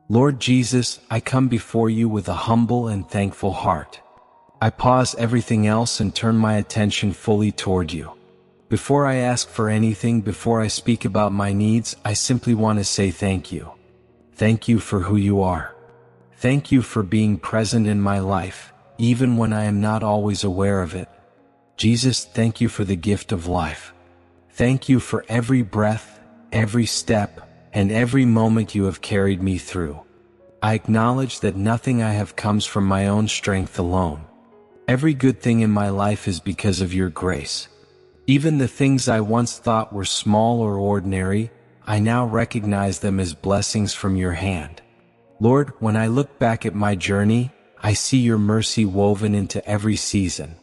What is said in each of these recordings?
Lord Jesus, I come before you with a humble and thankful heart. I pause everything else and turn my attention fully toward you. Before I ask for anything, before I speak about my needs, I simply want to say thank you. Thank you for who you are. Thank you for being present in my life, even when I am not always aware of it. Jesus, thank you for the gift of life. Thank you for every breath, every step, and every moment you have carried me through. I acknowledge that nothing I have comes from my own strength alone. Every good thing in my life is because of your grace. Even the things I once thought were small or ordinary, I now recognize them as blessings from your hand. Lord, when I look back at my journey, I see your mercy woven into every season.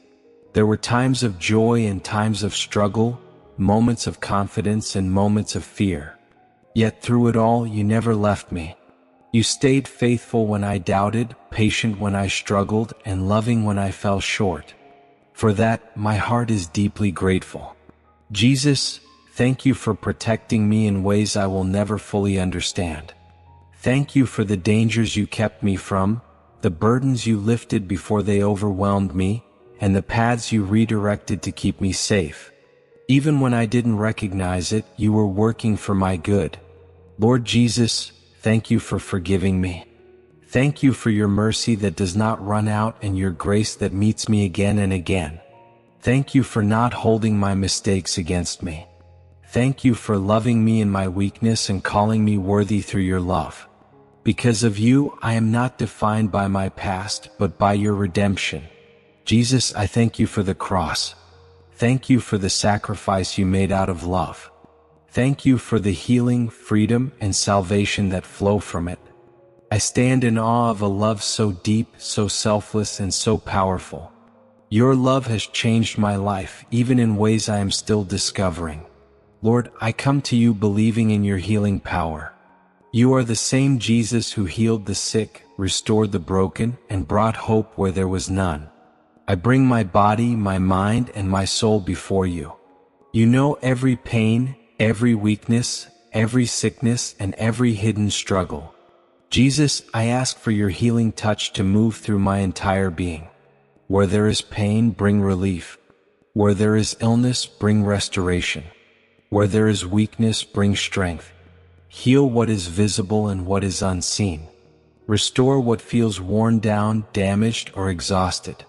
There were times of joy and times of struggle, moments of confidence and moments of fear. Yet through it all, you never left me. You stayed faithful when I doubted, patient when I struggled, and loving when I fell short. For that, my heart is deeply grateful. Jesus, thank you for protecting me in ways I will never fully understand. Thank you for the dangers you kept me from, the burdens you lifted before they overwhelmed me, and the paths you redirected to keep me safe. Even when I didn't recognize it, you were working for my good. Lord Jesus, thank you for forgiving me. Thank you for your mercy that does not run out and your grace that meets me again and again. Thank you for not holding my mistakes against me. Thank you for loving me in my weakness and calling me worthy through your love. Because of you, I am not defined by my past, but by your redemption. Jesus, I thank you for the cross. Thank you for the sacrifice you made out of love. Thank you for the healing, freedom, and salvation that flow from it. I stand in awe of a love so deep, so selfless, and so powerful. Your love has changed my life, even in ways I am still discovering. Lord, I come to you believing in your healing power. You are the same Jesus who healed the sick, restored the broken, and brought hope where there was none. I bring my body, my mind, and my soul before you. You know every pain, every weakness, every sickness, and every hidden struggle. Jesus, I ask for your healing touch to move through my entire being. Where there is pain, bring relief. Where there is illness, bring restoration. Where there is weakness, bring strength. Heal what is visible and what is unseen. Restore what feels worn down, damaged, or exhausted.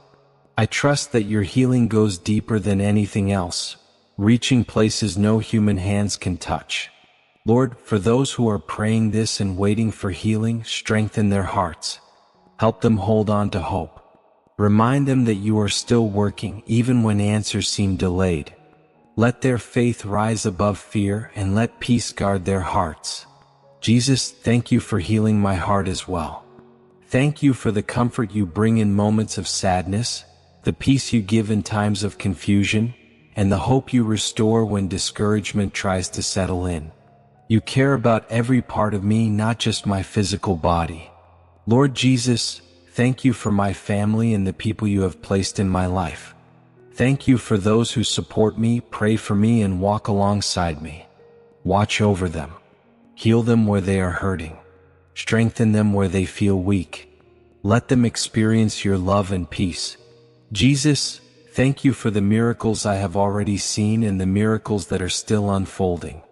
I trust that your healing goes deeper than anything else, reaching places no human hands can touch. Lord, for those who are praying this and waiting for healing, strengthen their hearts. Help them hold on to hope. Remind them that you are still working even when answers seem delayed. Let their faith rise above fear and let peace guard their hearts. Jesus, thank you for healing my heart as well. Thank you for the comfort you bring in moments of sadness, the peace you give in times of confusion, and the hope you restore when discouragement tries to settle in. You care about every part of me, not just my physical body. Lord Jesus, thank you for my family and the people you have placed in my life. Thank you for those who support me, pray for me, and walk alongside me. Watch over them. Heal them where they are hurting. Strengthen them where they feel weak. Let them experience your love and peace. Jesus, thank you for the miracles I have already seen and the miracles that are still unfolding.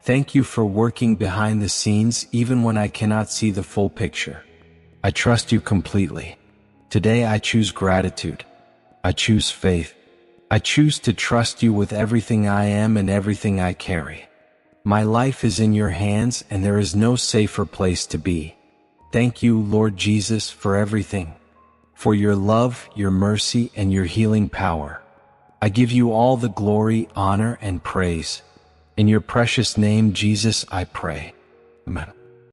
Thank you for working behind the scenes even when I cannot see the full picture. I trust you completely. Today I choose gratitude. I choose faith. I choose to trust you with everything I am and everything I carry. My life is in your hands and there is no safer place to be. Thank you, Lord Jesus, for everything. For your love, your mercy, and your healing power. I give you all the glory, honor, and praise. In your precious name, Jesus, I pray. Amen.